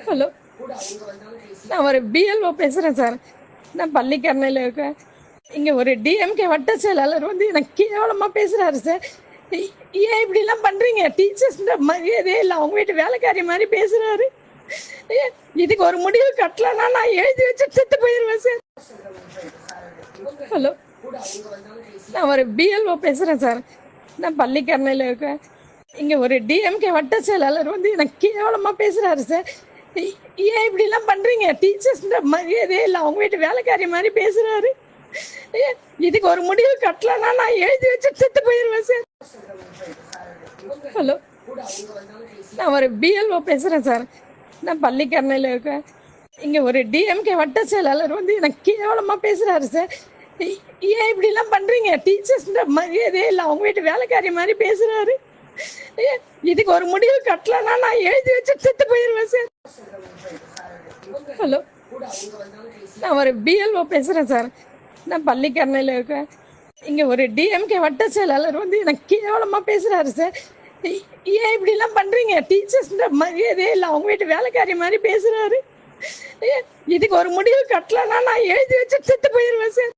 Hello, நான் ஒரு BLO பேசுகிறேன் சார். நான் பள்ளிக்கரணையில் இருக்கேன். இங்கே ஒரு டிஎம்கே வட்ட செயலாளர் வந்து எனக்கு கேவலமாக பேசுகிறாரு சார். ஏன் இப்படிலாம் பண்ணுறீங்க? டீச்சர்ஸ்ன்ற மரியாதையே இல்லை, அவங்க வீட்டு வேலைக்காரி மாதிரி பேசுகிறாரு. இதுக்கு ஒரு முடிவு கட்டலன்னா நான் எழுதி வச்சு செத்து போயிடுவேன் சார். ஹலோ, நான் ஒரு பிஎல்ஓ பேசுகிறேன் சார். நான் பள்ளிக்கரணையில் இருக்கேன். இங்கே ஒரு டிஎம்கே வட்ட செயலாளர் வந்து எனக்கு கேவலமாக பேசுகிறாரு சார். ஏன் இப்படிலாம் பண்ணுறீங்க? டீச்சர்ஸ்ன்ற மரியாதையே இல்லை, அவங்க வீட்டு வேலைக்காரி மாதிரி பேசுகிறாரு. இதுக்கு ஒரு முடிவு கட்டலன்னா நான் எழுதி வச்சு செத்து போயிடுவேன் சார். ஹலோ, நான் ஒரு பிஎல்ஓ பேசுகிறேன் சார். நான் பள்ளிக்கரணையில் இருக்கேன். இங்கே ஒரு டிஎம்கே வட்ட செயலாளர் வந்து எனக்கு கேவலமாக பேசுகிறாரு சார். ஏன் இப்படிலாம் பண்ணுறீங்க? டீச்சர்ஸ்ன்ற மரியாதையே இல்லை, அவங்க வீட்டு வேலைக்காரி மாதிரி பேசுகிறாரு. இதுக்கு ஒரு முடிவு கட்டலன்னா நான் எழுதி வச்சு செத்து போயிடுவேன் சார். ஹலோ, நான் ஒரு பிஎல்ஓ பேசுகிறேன் சார். நான் பள்ளிக்கரணையில் இருக்கேன். இங்கே ஒரு டிஎம்கே வட்ட செயலாளர் வந்து எனக்கு கேவலமாக பேசுகிறாரு சார். ஏன் இப்படிலாம் பண்ணுறீங்க? டீச்சர்ஸ்ன்ற மரியாதையே இல்லை, அவங்க வீட்டு வேலைக்காரி மாதிரி பேசுகிறாரு. இதுக்கு ஒரு முடிவு கட்டலன்னா நான் எழுதி வச்சு செத்து போயிடுவேன் சார்.